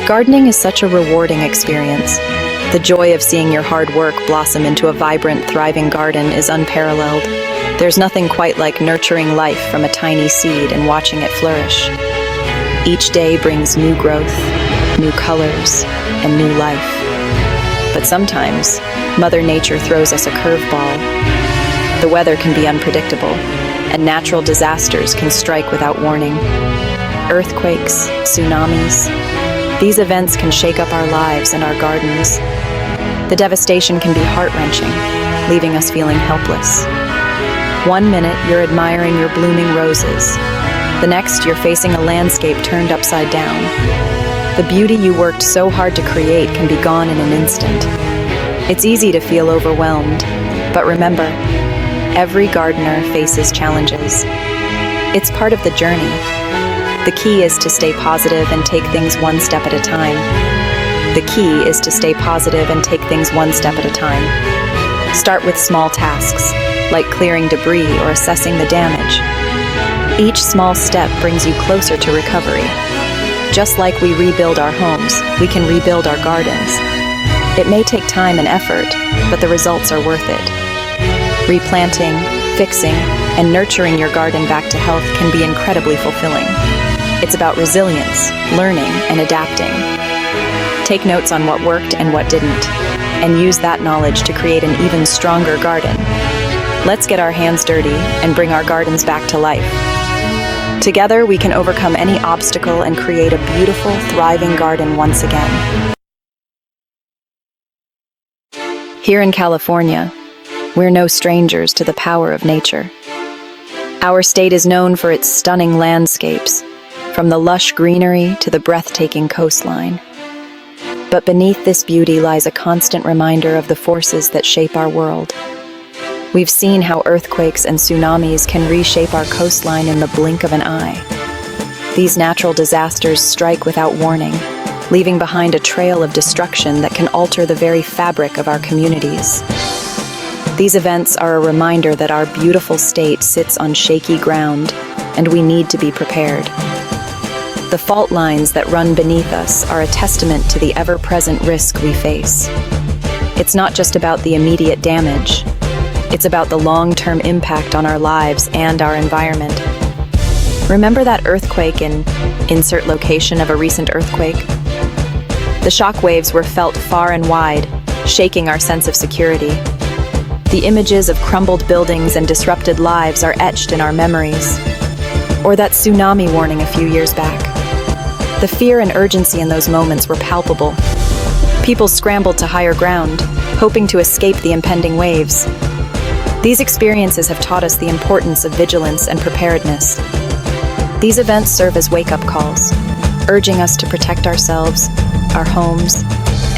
Gardening is such a rewarding experience. The joy of seeing your hard work blossom into a vibrant, thriving garden is unparalleled. There's nothing quite like nurturing life from a tiny seed and watching it flourish. Each day brings new growth, new colors, and new life. But sometimes, Mother Nature throws us a curveball. The weather can be unpredictable, and natural disasters can strike without warning. Earthquakes, tsunamis, these events can shake up our lives and our gardens. The devastation can be heart-wrenching, leaving us feeling helpless. One minute, you're admiring your blooming roses. The next, you're facing a landscape turned upside down. The beauty you worked so hard to create can be gone in an instant. It's easy to feel overwhelmed, but remember, every gardener faces challenges. It's part of the journey. The key is to stay positive and take things one step at a time. Start with small tasks, like clearing debris or assessing the damage. Each small step brings you closer to recovery. Just like we rebuild our homes, we can rebuild our gardens. It may take time and effort, but the results are worth it. Replanting, fixing, and nurturing your garden back to health can be incredibly fulfilling. It's about resilience, learning, and adapting. Take notes on what worked and what didn't, and use that knowledge to create an even stronger garden. Let's get our hands dirty and bring our gardens back to life. Together, we can overcome any obstacle and create a beautiful, thriving garden once again. Here in California, we're no strangers to the power of nature. Our state is known for its stunning landscapes, from the lush greenery to the breathtaking coastline. But beneath this beauty lies a constant reminder of the forces that shape our world. We've seen how earthquakes and tsunamis can reshape our coastline in the blink of an eye. These natural disasters strike without warning, leaving behind a trail of destruction that can alter the very fabric of our communities. These events are a reminder that our beautiful state sits on shaky ground, and we need to be prepared. The fault lines that run beneath us are a testament to the ever-present risk we face. It's not just about the immediate damage. It's about the long-term impact on our lives and our environment. Remember that earthquake in insert location of a recent earthquake? The shock waves were felt far and wide, shaking our sense of security. The images of crumbled buildings and disrupted lives are etched in our memories. Or that tsunami warning a few years back. The fear and urgency in those moments were palpable. People scrambled to higher ground, hoping to escape the impending waves. These experiences have taught us the importance of vigilance and preparedness. These events serve as wake-up calls, urging us to protect ourselves, our homes,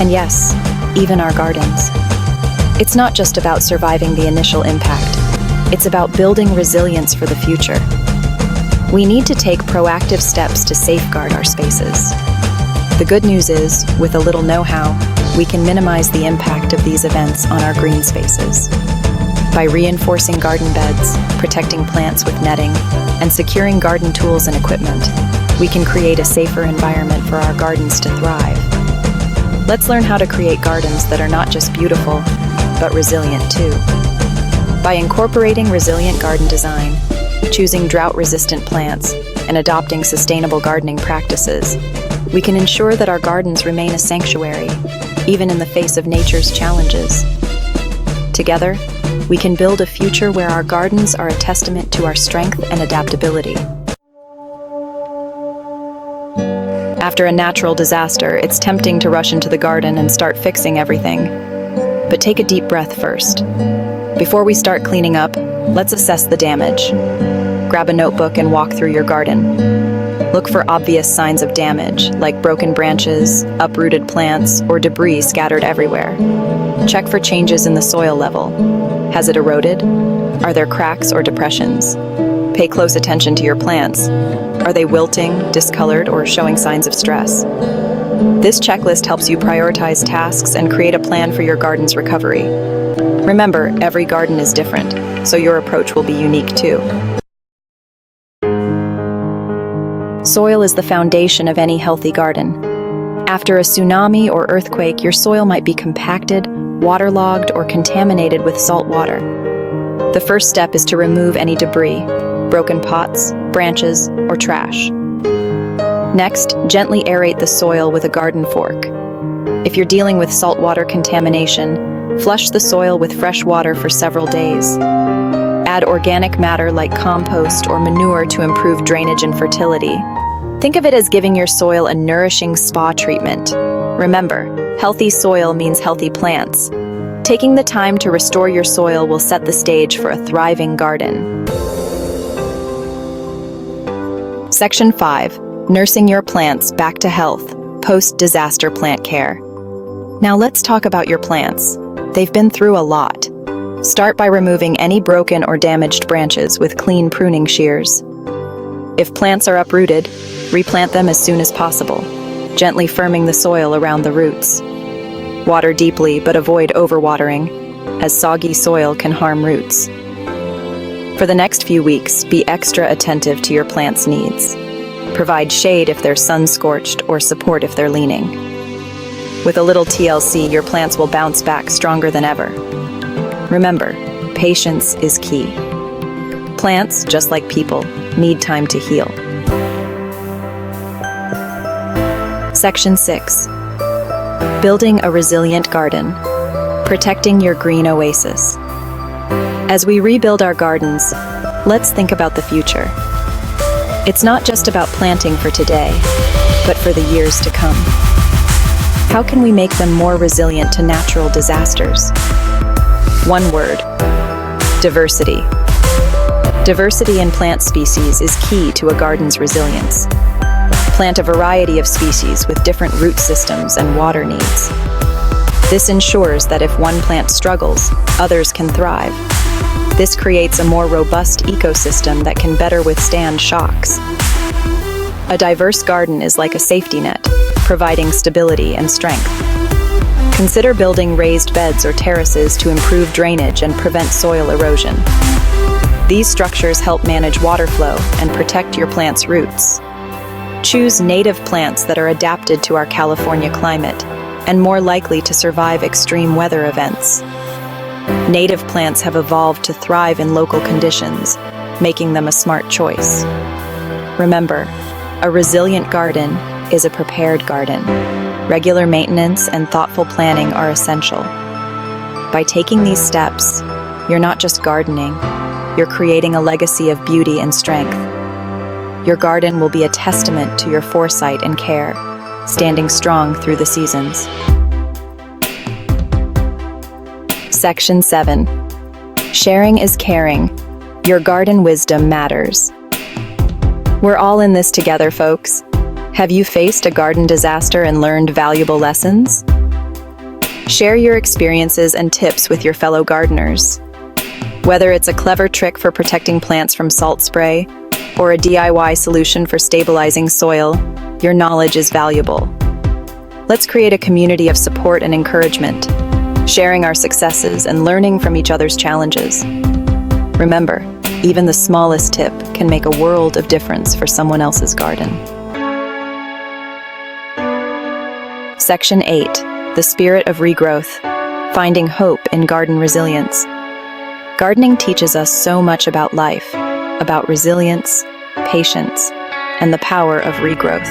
and yes, even our gardens. It's not just about surviving the initial impact. It's about building resilience for the future. We need to take proactive steps to safeguard our spaces. The good news is, with a little know-how, we can minimize the impact of these events on our green spaces. By reinforcing garden beds, protecting plants with netting, and securing garden tools and equipment, we can create a safer environment for our gardens to thrive. Let's learn how to create gardens that are not just beautiful, but resilient too. By incorporating resilient garden design, choosing drought-resistant plants, and adopting sustainable gardening practices, we can ensure that our gardens remain a sanctuary, even in the face of nature's challenges. Together, we can build a future where our gardens are a testament to our strength and adaptability. After a natural disaster, it's tempting to rush into the garden and start fixing everything. But take a deep breath first. Before we start cleaning up, let's assess the damage. Grab a notebook and walk through your garden. Look for obvious signs of damage, like broken branches, uprooted plants, or debris scattered everywhere. Check for changes in the soil level. Has it eroded? Are there cracks or depressions? Pay close attention to your plants. Are they wilting, discolored, or showing signs of stress? This checklist helps you prioritize tasks and create a plan for your garden's recovery. Remember, every garden is different, so your approach will be unique too. Soil is the foundation of any healthy garden. After a tsunami or earthquake, your soil might be compacted, waterlogged, or contaminated with salt water. The first step is to remove any debris, broken pots, branches, or trash. Next, gently aerate the soil with a garden fork. If you're dealing with saltwater contamination, flush the soil with fresh water for several days. Add organic matter like compost or manure to improve drainage and fertility. Think of it as giving your soil a nourishing spa treatment. Remember, healthy soil means healthy plants. Taking the time to restore your soil will set the stage for a thriving garden. Section 5. Nursing your plants back to health, post-disaster plant care. Now let's talk about your plants. They've been through a lot. Start by removing any broken or damaged branches with clean pruning shears. If plants are uprooted, replant them as soon as possible, gently firming the soil around the roots. Water deeply, but avoid overwatering, as soggy soil can harm roots. For the next few weeks, be extra attentive to your plants' needs. Provide shade if they're sun-scorched or support if they're leaning. With a little TLC, your plants will bounce back stronger than ever. Remember, patience is key. Plants, just like people, need time to heal. Section 6. Building a resilient garden. Protecting your green oasis. As we rebuild our gardens, let's think about the future. It's not just about planting for today, but for the years to come. How can we make them more resilient to natural disasters? One word: diversity. Diversity in plant species is key to a garden's resilience. Plant a variety of species with different root systems and water needs. This ensures that if one plant struggles, others can thrive. This creates a more robust ecosystem that can better withstand shocks. A diverse garden is like a safety net, providing stability and strength. Consider building raised beds or terraces to improve drainage and prevent soil erosion. These structures help manage water flow and protect your plant's roots. Choose native plants that are adapted to our California climate and more likely to survive extreme weather events. Native plants have evolved to thrive in local conditions, making them a smart choice. Remember, a resilient garden is a prepared garden. Regular maintenance and thoughtful planning are essential. By taking these steps, you're not just gardening, you're creating a legacy of beauty and strength. Your garden will be a testament to your foresight and care, standing strong through the seasons. Section 7. Sharing is caring. Your garden wisdom matters. We're all in this together, folks. Have you faced a garden disaster and learned valuable lessons? Share your experiences and tips with your fellow gardeners. Whether it's a clever trick for protecting plants from salt spray or a DIY solution for stabilizing soil, your knowledge is valuable. Let's create a community of support and encouragement, sharing our successes and learning from each other's challenges. Remember, even the smallest tip can make a world of difference for someone else's garden. Section 8. The spirit of regrowth. Finding hope in garden resilience. Gardening teaches us so much about life, about resilience, patience, and the power of regrowth.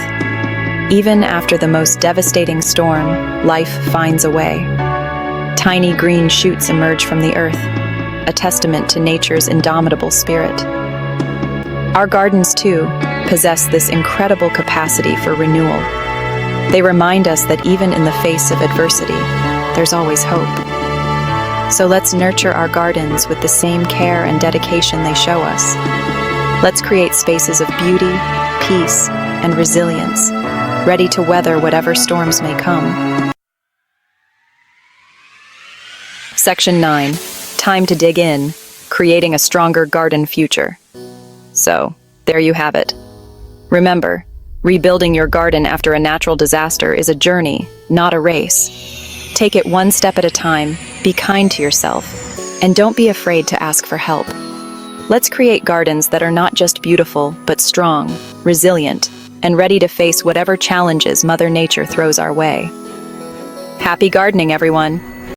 Even after the most devastating storm, life finds a way. Tiny green shoots emerge from the earth, a testament to nature's indomitable spirit. Our gardens, too, possess this incredible capacity for renewal. They remind us that even in the face of adversity, there's always hope. So let's nurture our gardens with the same care and dedication they show us. Let's create spaces of beauty, peace, and resilience, ready to weather whatever storms may come. Section 9. Time to dig in, creating a stronger garden future. So, there you have it. Remember, rebuilding your garden after a natural disaster is a journey, not a race. Take it one step at a time, be kind to yourself, and don't be afraid to ask for help. Let's create gardens that are not just beautiful, but strong, resilient, and ready to face whatever challenges Mother Nature throws our way. Happy gardening, everyone!